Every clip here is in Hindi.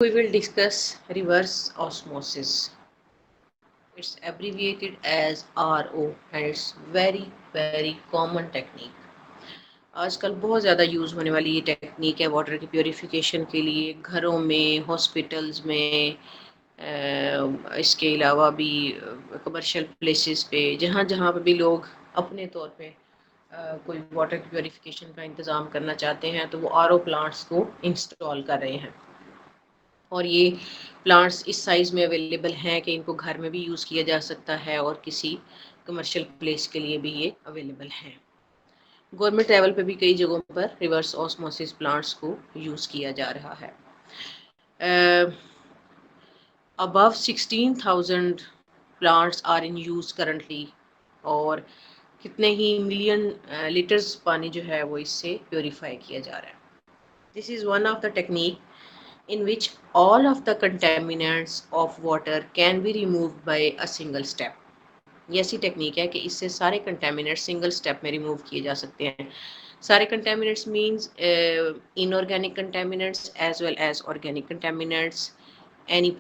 We will discuss reverse osmosis. It's abbreviated as RO and it's very common technique. आजकल बहुत ज़्यादा यूज़ होने वाली ये टेक्निक है वाटर की प्योरिफिकेशन के लिए घरों में, हॉस्पिटल्स में, इसके अलावा भी कमर्शियल प्लेसेस पे जहाँ जहाँ पे भी लोग अपने तौर पे कोई वाटर की प्योरिफिकेशन का इंतज़ाम करना चाहते हैं तो वो आरओ प्लांट्स को इंस्टॉल कर रहे हैं। और ये प्लांट्स इस साइज़ में अवेलेबल हैं कि इनको घर में भी यूज़ किया जा सकता है और किसी कमर्शियल प्लेस के लिए भी ये अवेलेबल हैं। गवर्नमेंट लेवल पे भी कई जगहों पर रिवर्स ऑस्मोसिस प्लांट्स को यूज़ किया जा रहा है। Above 16,000 plants are in use currently और कितने ही मिलियन लीटर्स पानी जो है वो इससे प्योरीफाई किया जा रहा है। This is one of the technique in which all of the contaminants of water can be removed by a single step. ये ऐसी टेक्निक है कि इससे सारे कंटेमिनेंट्स सिंगल स्टेप में रिमूव किए जा सकते हैं। सारे contaminants means inorganic contaminants as well as organic contaminants, any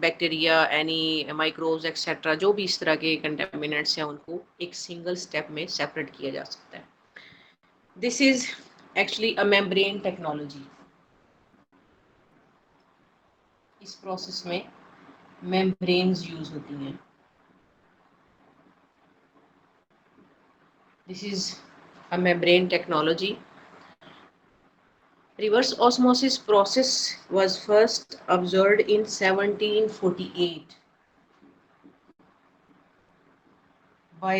bacteria, any microbes etcetera, जो भी इस तरह के कंटेमिनेंट्स हैं उनको एक सिंगल स्टेप में सेपरेट किया जा सकता है। This is actually a membrane technology. इस प्रोसेस में मेम्ब्रेन्स यूज होती हैं। This is a membrane technology. Reverse osmosis process was first observed in 1748 by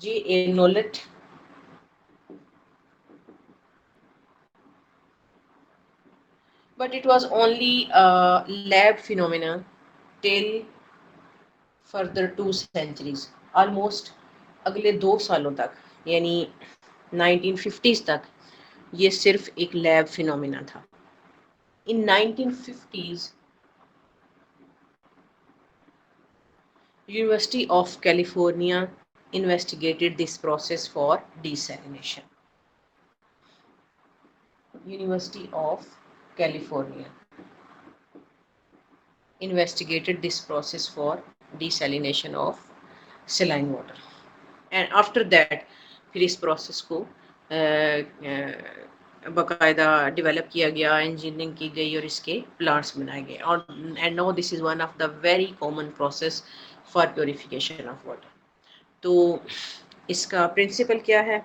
J. A. Nollet, but it was only a lab phenomenon till further 2 centuries. Almost अगले 2 सालों तक यानी 1950s तक ये सिर्फ एक लैब फिनोमिना था। In 1950s, University of California investigated this process for desalination. University of California investigated this process for desalination of saline water. And after that फिर इस प्रोसेस को बाकायदा डेवलप किया गया, इंजीनियरिंग की गई और इसके प्लांट्स बनाए गए। और and now this is one of the very common process for purification of water. तो इसका प्रिंसिपल क्या है?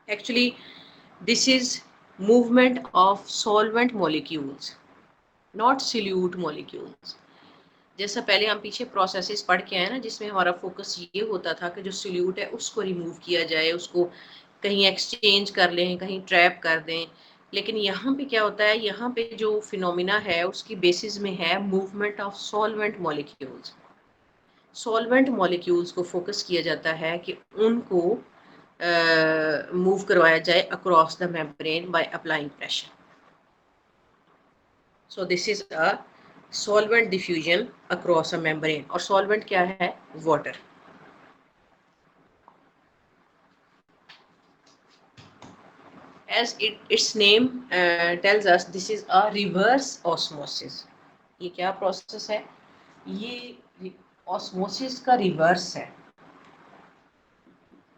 Actually this is movement of solvent molecules, not solute molecules. जैसा पहले हम पीछे प्रोसेसेस पढ़ के आए ना, जिसमें हमारा फोकस ये होता था कि जो सोल्यूट है उसको रिमूव किया जाए, उसको कहीं एक्सचेंज कर लें, कहीं ट्रैप कर दें। लेकिन यहाँ पे क्या होता है, यहाँ पे जो फिनोमिना है उसकी बेसिस में है movement of solvent molecules. Solvent molecules को फोकस किया जाता है कि उनको मूव करवाया जाए across the membrane by applying pressure. So this is a solvent diffusion across a membrane. और सॉल्वेंट क्या है? Water. As its name tells us, this is a reverse osmosis. ये क्या प्रोसेस है? ये ऑस्मोसिस का रिवर्स है।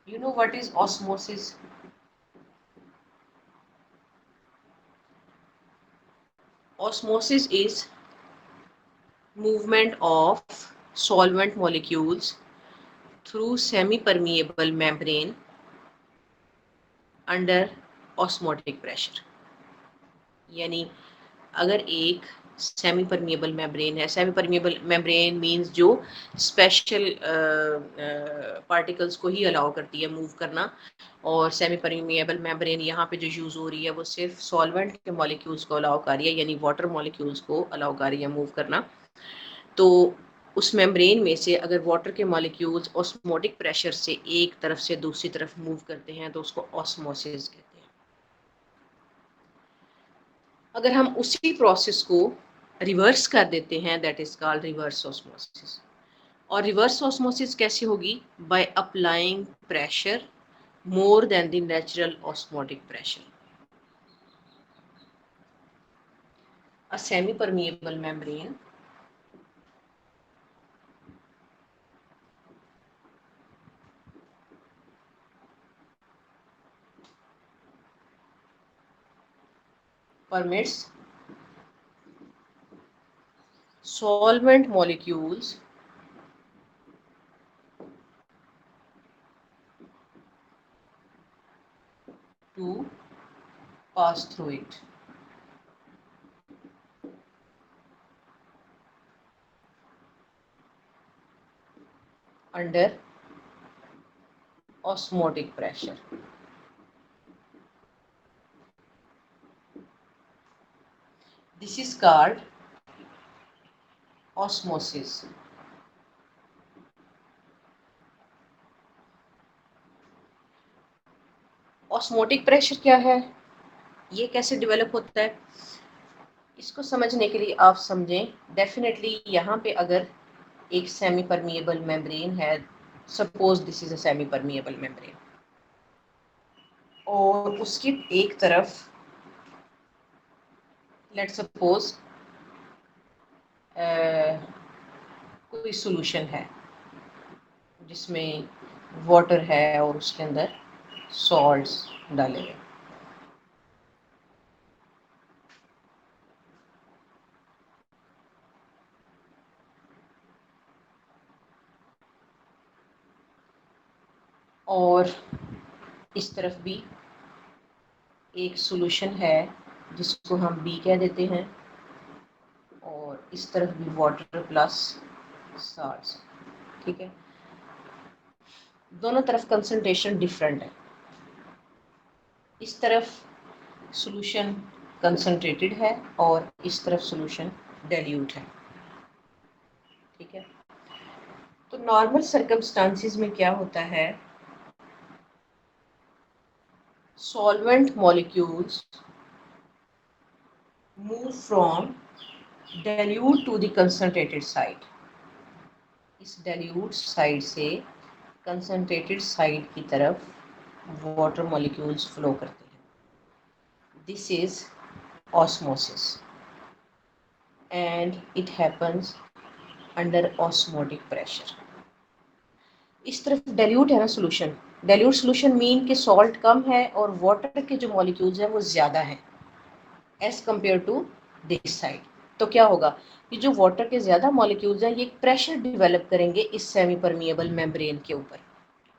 You know what is osmosis? Osmosis is movement of solvent molecules through semi-permeable membrane under osmotic pressure. यानी अगर एक सेमी परमिएबल मेम्ब्रेन है, सेमी परमिएबल मेम्ब्रेन मींस जो स्पेशल पार्टिकल्स को ही अलाउ करती है मूव करना, और सेमी परमिएबल मेम्ब्रेन यहाँ पे जो यूज़ हो रही है वो सिर्फ सॉल्वेंट के मॉलिक्यूल्स को अलाउ कर रही है, यानी वाटर मॉलिक्यूल्स को अलाउ कर रही है मूव करना। तो उस मेम्ब्रेन में से अगर वाटर के मॉलिक्यूल्स ऑस्मोटिक प्रेशर से एक तरफ से दूसरी तरफ मूव करते हैं तो उसको ऑस्मोसिस कहते हैं। अगर हम उसी प्रोसेस को रिवर्स कर देते हैं, that is called reverse osmosis. और रिवर्स ऑस्मोसिस कैसे होगी? By applying pressure more than the natural osmotic pressure. a semi-permeable membrane permits solvent molecules to pass through it. Under osmotic pressure. This is called osmosis. Osmotic pressure क्या है, ये कैसे डेवलप होता है, इसको समझने के लिए आप समझें। डेफिनेटली यहाँ पे अगर एक सेमी परमिएबल मेम्ब्रेन है, suppose this is a semi permeable membrane, और उसकी एक तरफ लेट्स सपोज कोई सॉल्यूशन है जिसमें वाटर है और उसके अंदर सॉल्ट्स डाले हुए, और इस तरफ भी एक सॉल्यूशन है जिसको हम बी कह देते हैं, और इस तरफ भी वाटर प्लस सॉल्ट्स। ठीक है, दोनों तरफ कंसंट्रेशन डिफरेंट है। इस तरफ सॉल्यूशन कंसंट्रेटेड है और इस तरफ सॉल्यूशन डाइल्यूट है। ठीक है, तो नॉर्मल सर्कमस्टांसिस में क्या होता है, solvent molecules move from dilute to the concentrated side. इस डाइल्यूट साइड से कंसंट्रेटेड साइड की तरफ वाटर मॉलिक्यूल्स फ्लो करते हैं। This is osmosis and it happens under osmotic pressure। इस तरफ डाइल्यूट है ना सॉल्यूशन, डाइल्यूट सॉल्यूशन मीन कि सॉल्ट कम है और वाटर के जो मॉलिक्यूल्स हैं वो ज़्यादा हैं as compare to this side. तो क्या होगा कि जो वाटर के ज़्यादा मॉलिक्यूल्स हैं ये एक प्रेशर डिवेलप करेंगे इस सेमी परमिएबल मेम्ब्रेन के ऊपर,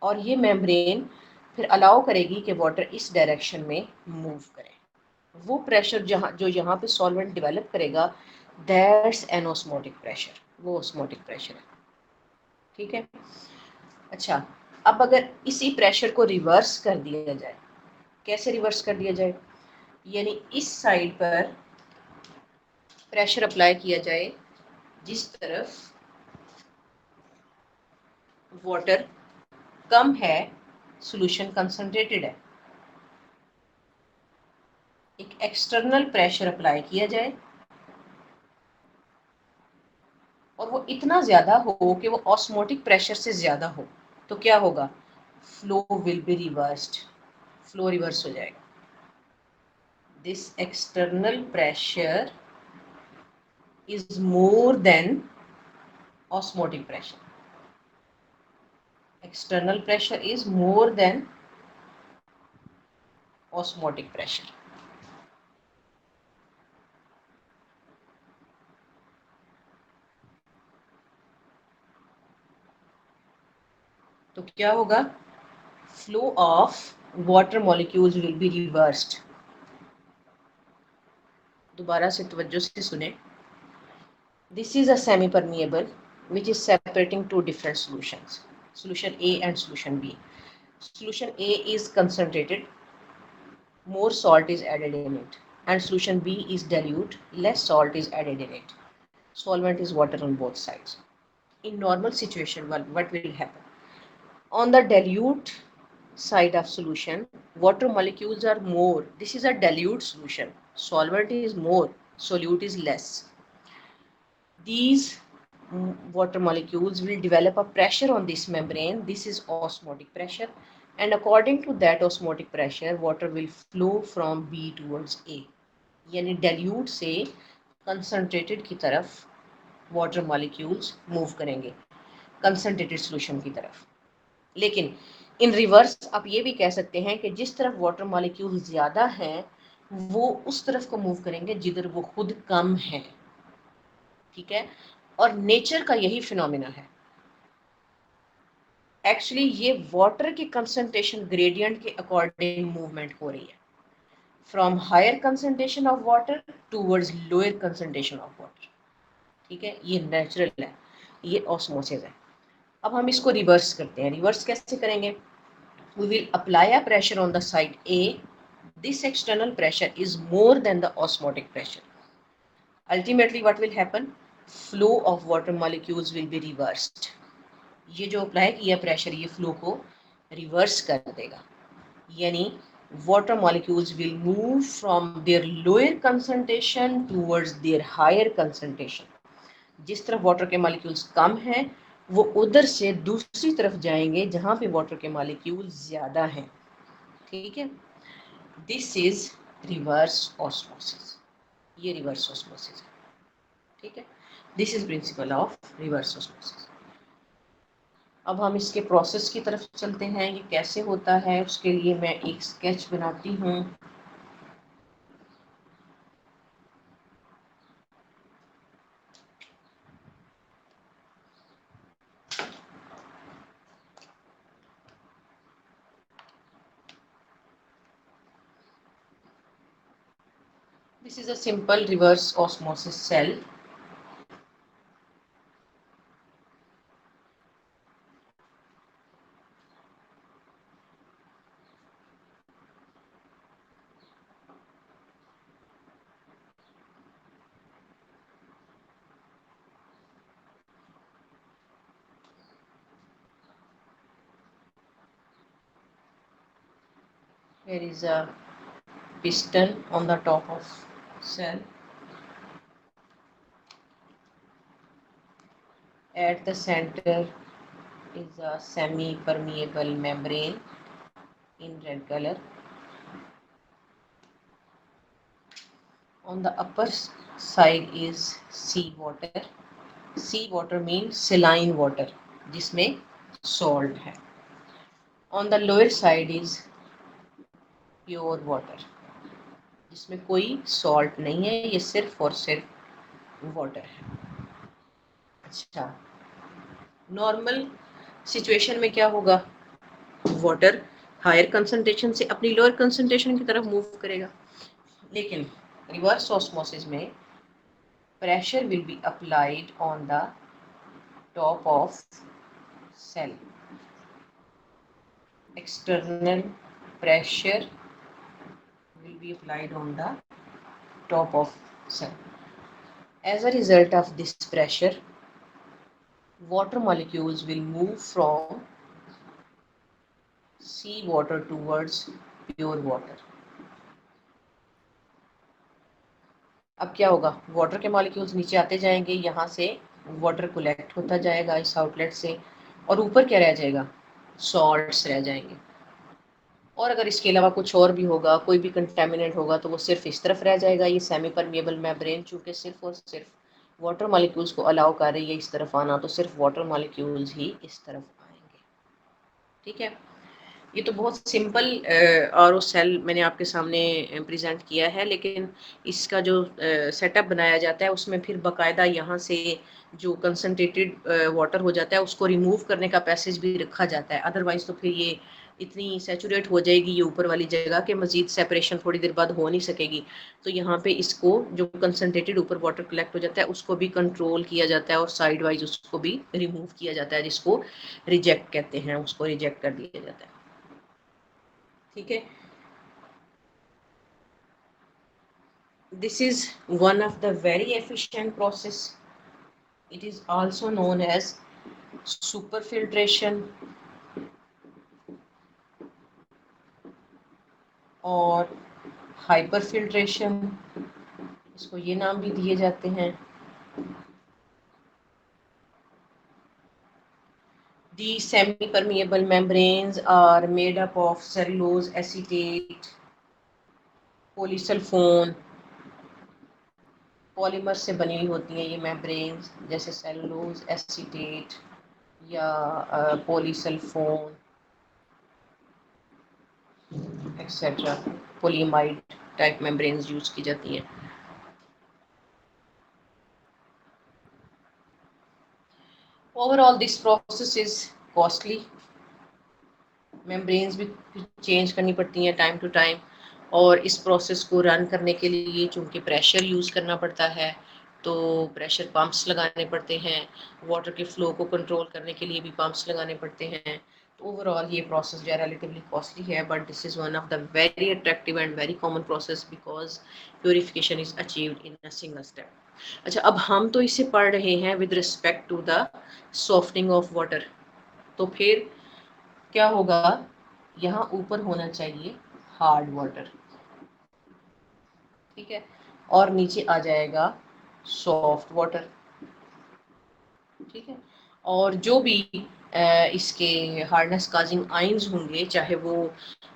और ये मेम्ब्रेन फिर अलाउ करेगी कि वाटर इस डायरेक्शन में मूव करे। वो प्रेशर जहाँ जो यहाँ पे सॉल्वेंट डेवलप करेगा, दैट्स एन ऑस्मोटिक प्रेशर, वो ऑस्मोटिक प्रेशर है। ठीक है, अच्छा, अब अगर इसी प्रेशर को रिवर्स कर दिया जाए, कैसे रिवर्स कर दिया जाए, यानी इस साइड पर प्रेशर अप्लाई किया जाए जिस तरफ वाटर कम है, सॉल्यूशन कंसंट्रेटेड है, एक एक्सटर्नल प्रेशर अप्लाई किया जाए और वो इतना ज़्यादा हो कि वो ऑस्मोटिक प्रेशर से ज़्यादा हो, तो क्या होगा, flow will be reversed, flow reverse हो जाएगा। This external pressure is more than osmotic pressure, external pressure is more than osmotic pressure. तो क्या होगा, flow of water molecules will be reversed. दोबारा से तवज्जो से सुने, this is a semi permeable which is separating two different solutions, solution A and solution B. Solution A is concentrated, more salt is added in it, and solution B is dilute, less salt is added in it. Solvent is water on both sides. In normal situation, what will happen? On the dilute side of solution, water molecules are more. This is a dilute solution. Solvent is more, solute is less. These water molecules will develop a pressure on this membrane. This is osmotic pressure, and according to that osmotic pressure, water will flow from B towards A. यानी dilute से कंसंट्रेटेड की तरफ वाटर मॉलिक्यूल्स मूव करेंगे, कंसंट्रेटेड सॉल्यूशन की तरफ। लेकिन इन रिवर्स आप ये भी कह सकते हैं कि जिस तरफ वाटर मॉलिक्यूल ज़्यादा हैं वो उस तरफ को मूव करेंगे जिधर वो खुद कम है। ठीक है, और नेचर का यही फिनोमिना है। एक्चुअली ये वाटर के कंसंट्रेशन ग्रेडियंट के अकॉर्डिंग मूवमेंट हो रही है, from higher concentration of water towards lower concentration of water. ठीक है, ये नेचुरल है, ये ऑस्मोसिस है। अब हम इसको रिवर्स करते हैं। रिवर्स कैसे करेंगे? We will apply a pressure on the side A. This external pressure is more than the osmotic pressure. Ultimately, what will happen? Flow of water molecules will be reversed. ये जो अप्लाई किया प्रेशर ये फ्लो को रिवर्स कर देगा, यानी water molecules will move from their lower concentration towards their higher concentration. जिस तरफ वाटर के मॉलिक्यूल्स कम हैं वो उधर से दूसरी तरफ जाएंगे जहां पे वाटर के मॉलिक्यूल ज्यादा हैं। ठीक है, दिस इज रिवर्स ऑस्मोसिस। ये रिवर्स ऑस्मोसिस है। ठीक है, this is principle of reverse osmosis. अब हम इसके प्रोसेस की तरफ चलते हैं, ये कैसे होता है उसके लिए मैं एक स्केच बनाती हूँ। This is a simple reverse osmosis cell. Here is a piston on the top of cell. At the center is a semi-permeable membrane in red color. On the upper side is sea water. Sea water means saline water, जिसमें salt है. On the lower side is pure water, जिसमें कोई salt नहीं है, ये सिर्फ और सिर्फ water है. अच्छा, नॉर्मल सिचुएशन में क्या होगा? वाटर हायर कंसंट्रेशन से अपनी लोअर कंसंट्रेशन की तरफ मूव करेगा, लेकिन रिवर्स ऑस्मोसिस में pressure will be applied on the top of cell. External pressure will be applied on the top of cell. As a result of this pressure, water molecules will move from sea water towards pure water. अब क्या होगा? वाटर के मॉलिक्यूल्स नीचे आते जाएंगे, यहाँ से वाटर कलेक्ट होता जाएगा इस आउटलेट से, और ऊपर क्या रह जाएगा? सॉल्ट्स रह जाएंगे। और अगर इसके अलावा कुछ और भी होगा, कोई भी कंटेमिनेंट होगा, तो वो सिर्फ इस तरफ रह जाएगा। ये सेमी परमिएबल मेम्ब्रेन चूंकि सिर्फ और सिर्फ वाटर मॉलिक्यूल्स को अलाउ कर रही है इस तरफ आना, तो सिर्फ वाटर मॉलिक्यूल्स ही इस तरफ आएंगे। ठीक है, ये तो बहुत सिंपल आरओ सेल मैंने आपके सामने प्रेजेंट किया है, लेकिन इसका जो सेटअप बनाया जाता है उसमें फिर बाकायदा यहाँ से जो कंसनट्रेटेड वाटर हो जाता है उसको रिमूव करने का पैसेज भी रखा जाता है। अदरवाइज तो फिर ये इतनी सैचुरेट हो जाएगी ये ऊपर वाली जगह के मजीद सेपरेशन थोड़ी देर बाद हो नहीं सकेगी। तो यहाँ पे इसको जो कंसनट्रेटेड ऊपर वाटर कलेक्ट हो जाता है उसको भी कंट्रोल किया जाता है और साइड वाइज उसको भी रिमूव किया जाता है, जिसको रिजेक्ट कहते हैं, उसको रिजेक्ट कर दिया जाता है। ठीक है, this is one of the very efficient process. It is also known as superfiltration और hyperfiltration, इसको ये नाम भी दिए जाते हैं। The semi-permeable membranes are made up of cellulose acetate, polysulfone, polymer से बनी हुई होती हैं ये मेम्ब्रेन्स, जैसे सेलुलोज एसीटेट या पॉलीसल्फोन etcetera, polyamide type membranes use की जाती हैं। Overall this process is costly, membranes भी चेंज करनी पड़ती हैं टाइम टू टाइम, और इस प्रोसेस को रन करने के लिए चूँकि प्रेशर यूज़ करना पड़ता है तो प्रेशर पम्प्स लगाने पड़ते हैं, वाटर के फ्लो को कंट्रोल करने के लिए भी पम्प्स लगाने पड़ते हैं। तो ओवरऑल ये प्रोसेस जो है रिलेटिवली कॉस्टली है, but this is one of the very attractive and very common process because purification is achieved in a single step. अच्छा, अब हम तो इसे पढ़ रहे हैं with respect to the softening of water, तो फिर क्या होगा, यहाँ ऊपर होना चाहिए हार्ड वाटर, ठीक है, और नीचे आ जाएगा सॉफ्ट वाटर, ठीक है। और जो भी इसके हार्डनेस काजिंग आइंस होंगे, चाहे वो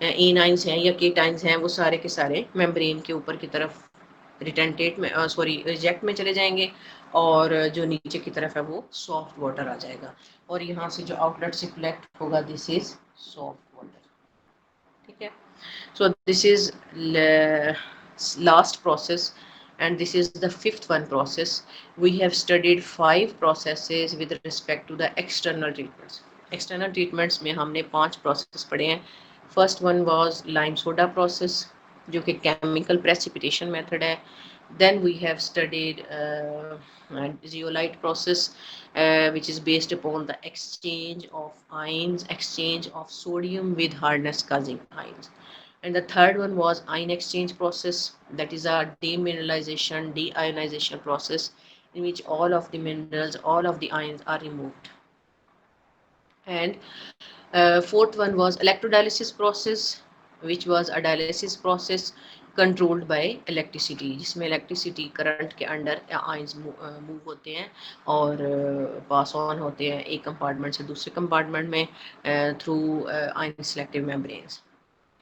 एन आइंस हैं या केट आइंस हैं, वो सारे के सारे मेम्ब्रेन के ऊपर की तरफ रिटेंटेट में रिजेक्ट में चले जाएंगे, और जो नीचे की तरफ है वो सॉफ्ट वाटर आ जाएगा, और यहाँ से जो आउटलेट से कलेक्ट होगा दिस इज सॉफ्ट वाटर, ठीक है। So this is last process, and this is the fifth one process. We have studied 5 processes with respect to the external treatments. External treatments में हमने 5 process पढ़े हैं. First one was lime soda process, जो कि chemical precipitation method है. Then we have studied zeolite process, which is based upon the exchange of ions, exchange of sodium with hardness causing ions. And the third one was ion exchange process, that is a demineralization, deionization process, in which all of the minerals, all of the ions are removed. And fourth one was electrodialysis process, which was a dialysis process controlled by electricity, जिसमें electricity current के अंडर ions move होते हैं और pass on होते हैं एक compartment से दूसरे compartment में through ion selective membranes.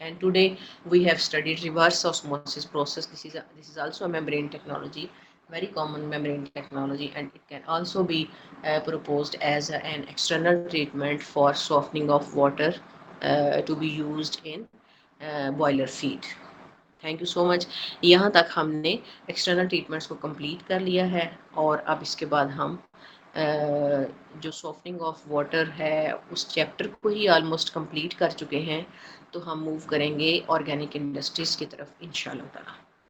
And today we have studied reverse osmosis process. This is also a membrane technology, very common membrane technology, and it can also be proposed as an external treatment for softening of water to be used in boiler feed. Thank you so much. यहाँ तक हमने एक्सटर्नल ट्रीटमेंट्स को कंप्लीट कर लिया है, और अब इसके बाद हम जो सॉफ्टनिंग ऑफ वाटर है उस चैप्टर को ही ऑलमोस्ट कंप्लीट कर चुके हैं, तो हम मूव करेंगे ऑर्गेनिक इंडस्ट्रीज़ की तरफ इंशाल्लाह ताला।